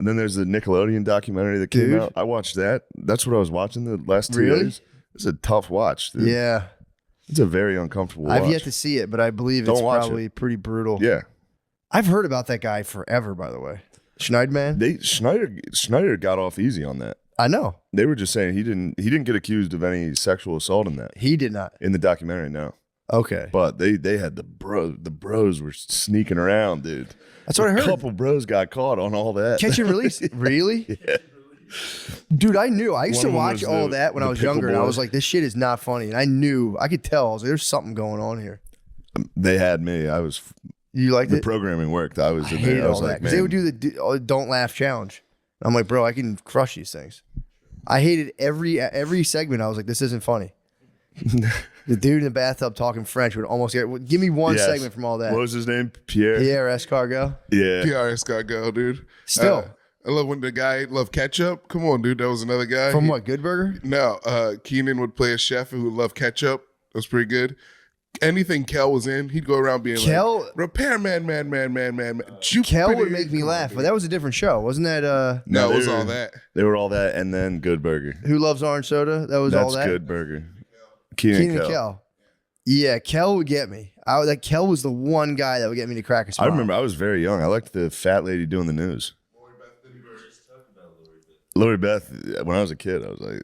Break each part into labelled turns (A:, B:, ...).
A: And then there's the Nickelodeon documentary that came out. I watched that. That's what I was watching the last 2 days. It's a tough watch, dude.
B: Yeah.
A: It's a very uncomfortable watch.
B: I've yet to see it, but I believe it's probably pretty brutal.
A: Yeah.
B: I've heard about that guy forever, by the way. Schneidman?
A: Schneider got off easy on that.
B: I know.
A: They were just saying he didn't get accused of any sexual assault in that.
B: He did not.
A: In the documentary, no.
B: Okay.
A: But they had the bros were sneaking around, dude.
B: That's what I heard.
A: A couple bros got caught on all that.
B: Catch and release? Really?
A: Yeah.
B: Dude, I knew. I used to watch all that when I was younger, and I was like, this shit is not funny. And I could tell. I was like, there's something going on here.
A: They had me.
B: You liked it?
A: The programming worked. I was in
B: hated
A: there. I was
B: all
A: like,
B: that.
A: man.
B: They would do the Don't Laugh challenge. I'm like, bro, I can crush these things. I hated every segment. I was like, this isn't funny. The dude in the bathtub talking French would almost give me one segment from all that.
A: What was his name? Pierre
B: Escargot.
A: Yeah.
C: Pierre Escargot, dude.
B: Still.
C: I love when the guy loved ketchup. Come on, dude. That was another guy.
B: From what, Good Burger?
C: No. Keenan would play a chef who loved ketchup. That was pretty good. Anything Kel was in, he'd go around being like, repairman, man.
B: Kel would make me laugh, but that was a different show. Wasn't that?
C: No, it was all that.
A: They were all that, and then Good Burger.
B: Who Loves Orange Soda? That was all that?
A: That's Good Burger. Keenan and Kel.
B: Yeah, Kel would get me. Kel was the one guy that would get me to crack a smile.
A: I remember I was very young. I liked the fat lady doing the news. Lori Beth, when I was a kid, I was like,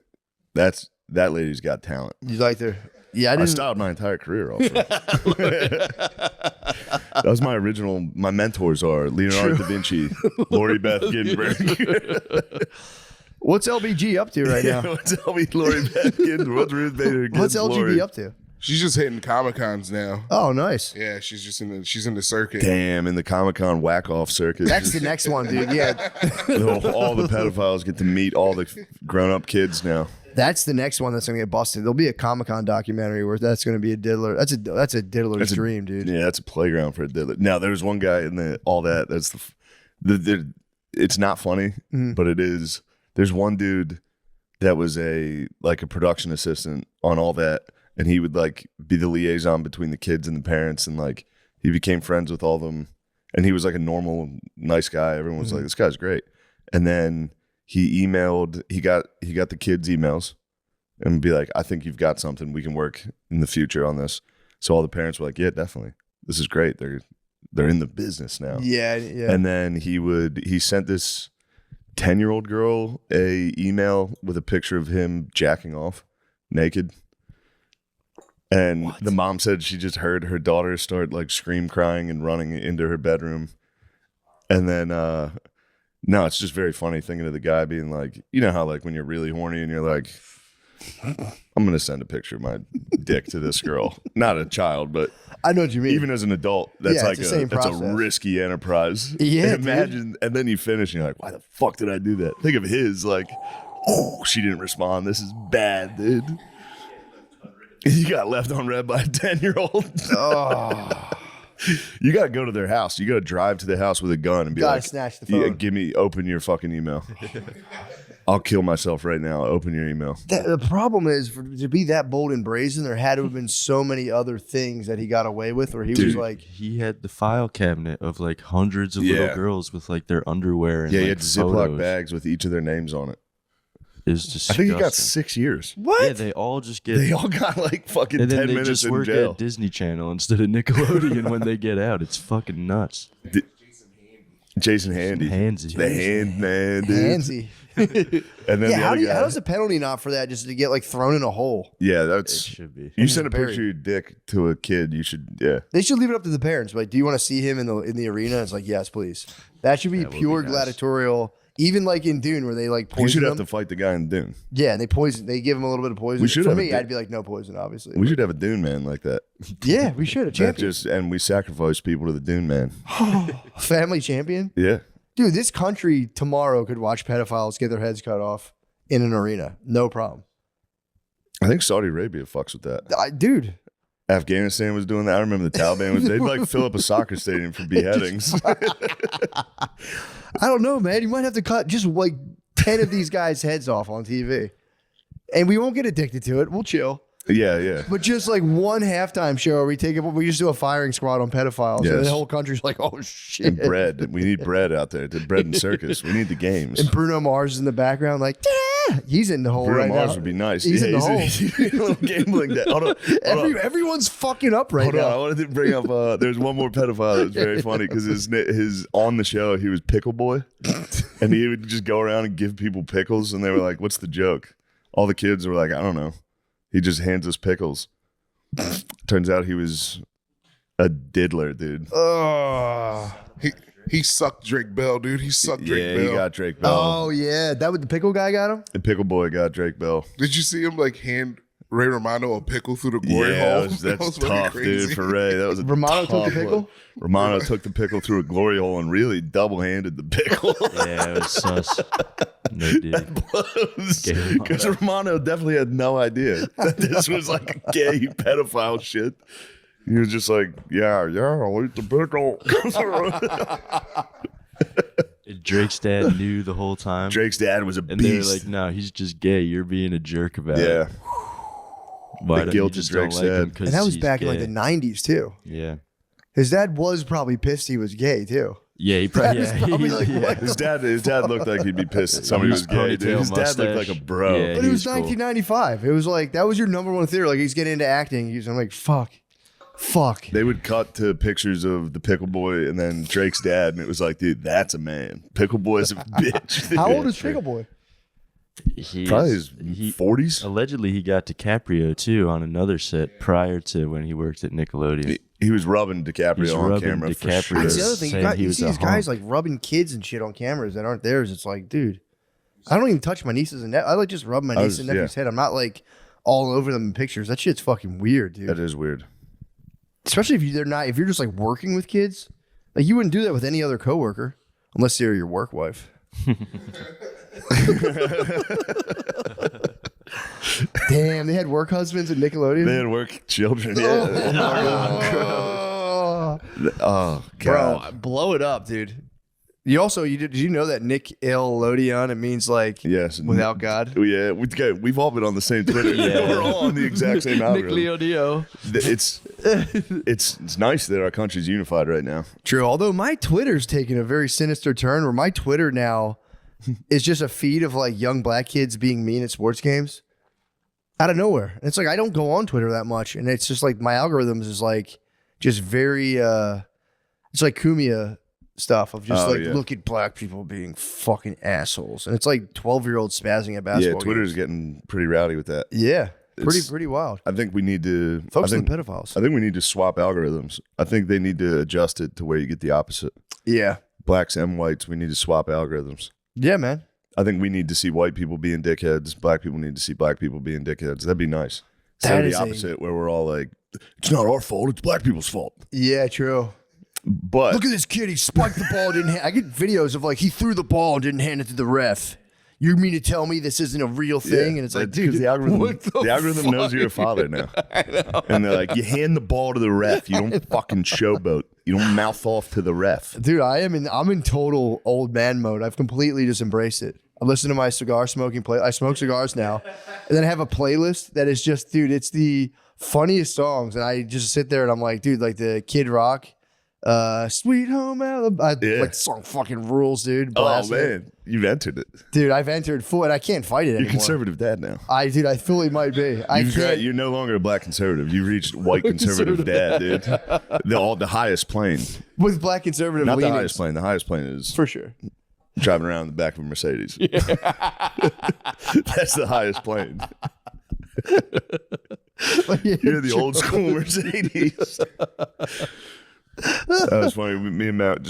A: that lady's got talent.
B: You liked her? Yeah, I
A: stopped my entire career also. That was my mentors are Leonardo da Vinci, Lori Beth Ginsburg.
B: What's LBG up to right now?
A: What's Lori Beth Ginsburg? What's Ruth Bader Ginsburg?
B: What's LGB up to?
C: She's just hitting Comic-Cons now.
B: Oh, nice.
C: Yeah, she's in the circuit.
A: Damn, in the Comic-Con whack-off circuit.
B: That's the next one, dude. Yeah.
A: All the pedophiles get to meet all the grown-up kids now.
B: That's the next one that's going to get busted. There'll be a Comic-Con documentary where that's going to be a diddler. That's a diddler's dream, dude.
A: Yeah, that's a playground for a diddler. Now, there's one guy in all that. That's it's not funny, but it is. There's one dude that was a production assistant on all that, and he would be the liaison between the kids and the parents, and he became friends with all of them, and he was a normal, nice guy. Everyone was like, this guy's great. And then he emailed, he got the kids' emails and be like, I think you've got something. We can work in the future on this. So all the parents were like, yeah, definitely. This is great. They're in the business now.
B: Yeah.
A: And then he sent this 10-year-old girl a email with a picture of him jacking off naked. And the mom said she just heard her daughter start scream crying and running into her bedroom. And then no, it's just very funny thinking of the guy being like, you know how when you're really horny and you're like, I'm going to send a picture of my dick to this girl. Not a child, but
B: I know what you mean.
A: Even as an adult, that's
B: that's
A: a risky enterprise.
B: Yeah,
A: imagine, dude. And then you finish and you're like, why the fuck did I do that? Think of his oh, she didn't respond. This is bad, dude. You got left unread by a 10-year-old.
B: Oh.
A: You got to go to their house. You got to drive to the house with a gun and be like,
B: snatch the phone.
A: Yeah, open your fucking email. I'll kill myself right now. Open your email.
B: The problem is, to be that bold and brazen, there had to have been so many other things that he got away with, where he was like...
D: He had the file cabinet of hundreds of little girls with their underwear and
A: he had Ziploc bags with each of their names on it.
D: Is disgusting.
A: I think he got 6 years.
B: What?
D: Yeah, they all just get...
A: They all got fucking 10 minutes in jail.
D: And then they just work at Disney Channel instead of Nickelodeon when they get out. It's fucking nuts.
A: Jason Handy.
D: Handsy.
A: The hand man, dude.
B: Handsy.
A: And then
B: how does the penalty not for that just to get thrown in a hole?
A: Yeah,
D: It should be.
A: You send a picture of your dick to a kid, you should, yeah.
B: They should leave it up to the parents. Do you want to see him in the arena? It's yes, please. That should be pure gladiatorial. Even in Dune, where they poison
A: You should have
B: him.
A: to fight the guy in Dune.
B: Yeah, and they give him a little bit of poison.
A: We should
B: For
A: have
B: me, I'd be no poison, obviously.
A: We should have a Dune man like that.
B: Yeah, we should. A champion.
A: And we sacrifice people to the Dune man.
B: Family champion?
A: Yeah.
B: Dude, this country tomorrow could watch pedophiles get their heads cut off in an arena. No problem.
A: I think Saudi Arabia fucks with that.
B: Dude.
A: Afghanistan was doing that. I remember the Taliban they'd fill up a soccer stadium for beheadings.
B: I don't know, man. You might have to cut just 10 of these guys' heads off on TV. And we won't get addicted to it. We'll chill.
A: Yeah.
B: But just like one halftime show where we just do a firing squad on pedophiles.
A: Yes.
B: And the whole country's like, oh shit.
A: And bread. We need bread out there. The bread and circus. We need the games.
B: And Bruno Mars is in the background, like, yeah, he's in the hole
A: Bruno
B: right
A: Mars
B: now.
A: would be nice.
B: He's in the hole.
A: He's a little gambling that. Hold on.
B: Everyone's fucking up right
A: Hold on. I
B: now.
A: wanted to bring up. There's one more pedophile that was very funny because his on the show he was Pickle Boy, and he would just go around and give people pickles, and they were like, "What's the joke?" All the kids were like, "I don't know." He just hands us pickles. Turns out he was a diddler, dude.
C: He sucked Drake Bell, dude. He sucked Drake Bell.
A: He got Drake Bell.
B: Oh yeah, that was the pickle guy got him.
A: The Pickle Boy got Drake Bell.
C: Did you see him like hand Ray Romano a pickle through the glory hole?
A: That's
C: fucking
A: tough, dude. For Ray, that was a
B: Romano
A: tough
B: took the pickle?
A: one. Romano took the pickle through a glory hole and really double-handed the pickle.
D: Yeah, it was sus. No, dude.
A: Because Romano definitely had no idea that this was like a gay pedophile shit. He was just like, yeah, I'll eat the pickle.
D: Drake's dad knew the whole time.
A: Drake's dad was a
D: and they were
A: beast.
D: like, no, he's just gay. You're being a jerk about it.
A: Yeah.
D: Why
A: The
D: don't
A: guilt
D: you just
A: of Drake's
D: don't like him
A: dad.
D: 'cause
B: And that was
D: he's
B: back in like
D: gay?
B: the 90s too.
D: Yeah.
B: His dad was probably pissed he was gay too.
D: Yeah, he probably,
B: That was probably like,
D: yeah.
B: what?
A: His dad looked like he'd be pissed that somebody was gay. Dude.
D: Ponytail,
A: His dad looked like
D: mustache.
A: a bro.
D: Yeah.
B: But it was
D: He's cool.
B: 1995. It was like that was your number one theory. Like he's getting into acting. I'm like, fuck.
A: They would cut to pictures of the Pickle Boy and then Drake's dad, and it was like, dude, that's a man. Pickle Boy's a bitch.
B: How old is Pickle Boy?
A: Probably his 40s.
D: Allegedly, he got DiCaprio too on another set prior to when he worked at Nickelodeon.
A: He was rubbing
D: He's
A: DiCaprio on
D: rubbing
A: camera for
D: DiCaprio.
A: sure.
B: That's the other thing.
D: saying he
B: You
D: was
B: see
D: a
B: these guys
D: hunk.
B: like rubbing kids and shit on cameras that aren't theirs. It's like, dude, I don't even touch my nieces and I like just rub my niece and nephew's head. I'm not like all over them in pictures. That shit's fucking weird, dude.
A: That is weird.
B: Especially if if you're just like working with kids. Like you wouldn't do that with any other coworker unless they're your work wife. Damn, they had work husbands at Nickelodeon.
A: They had work children. Yeah. Oh, God.
B: Bro, blow it up, dude. Did you know that Nickolodeon, it means like
A: Yes.
B: without God?
A: Yeah, we've all been on the same Twitter.
D: Yeah.
A: We're all on the exact same algorithm.
D: Nickelodeon.
A: It's nice that our country's unified right now.
B: True. Although my Twitter's taken a very sinister turn where my Twitter now is just a feed of like young black kids being mean at sports games out of nowhere. And it's like I don't go on Twitter that much. And it's just like my algorithms is like just very it's like Kumia stuff of just look at black people being fucking assholes. And it's like 12-year-olds spazzing at basketball.
A: Yeah, Twitter's
B: games.
A: getting pretty rowdy with that.
B: Yeah.
A: It's-
B: Pretty wild.
A: I think we need to
B: Focus
A: I
B: on
A: think,
B: the pedophiles.
A: I think we need to swap algorithms. I think they need to adjust it to where you get the opposite.
B: Yeah.
A: Blacks and whites, we need to swap algorithms.
B: Yeah, man.
A: I think we need to see white people being dickheads. Black people need to see black people being dickheads. That'd be nice. Instead of the opposite, where we're all like, it's not our fault, it's black people's fault.
B: Yeah, true.
A: But
B: Look at this kid. He spiked the ball. I get videos of like he threw the ball and didn't hand it to the ref. You mean to tell me this isn't a real thing? And it's like, dude,
A: the algorithm,
B: what
A: the algorithm knows you're a father now. I know. And they're like, you hand the ball to the ref. You don't fucking showboat. You don't mouth off to the ref.
B: Dude, I'm in total old man mode. I've completely just embraced it. I listen to my cigar smoking play. I smoke cigars now, and then I have a playlist that is just, dude, it's the funniest songs, and I just sit there and I'm like, dude, like the Kid Rock, Sweet Home Alabama, like the song fucking rules, dude. Blast
A: Oh
B: it.
A: man, you've entered it.
B: Dude, I've entered full, and I can't fight it
A: You're
B: anymore.
A: conservative dad now.
B: I fully might be.
A: You're no longer a black conservative. You reached white conservative dad, dude. The highest plane.
B: with black conservative
A: Not the
B: leanings.
A: highest plane. The highest plane is
B: For sure.
A: driving around in the back of a Mercedes. That's the highest plane. You're the old school Mercedes. That was funny. Me and Matt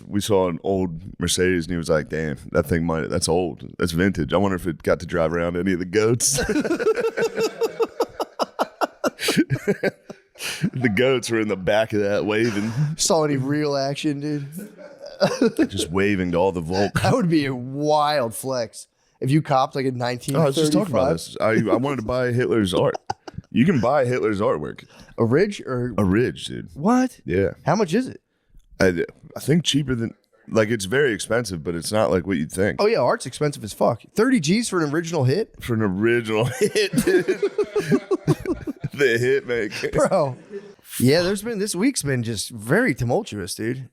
A: we saw an old Mercedes and he was like, damn, that's old. That's vintage. I wonder if it got to drive around any of the goats. The goats were in the back of that waving.
B: Saw any real action, dude?
A: Just waving to all the Volk.
B: That would be a wild flex. If you copped like a 1935.
A: I was just talking about this. I wanted to buy Hitler's art. You can buy Hitler's artwork.
B: A Ridge or
A: A Ridge, dude.
B: what?
A: Yeah.
B: How much is it?
A: I think cheaper than like it's very expensive, but it's not like what you'd think.
B: Oh yeah, art's expensive as fuck. 30 G's for an original hit,
A: For an original hit, dude. The hit maker.
B: bro. Yeah, this week's been just very tumultuous, dude.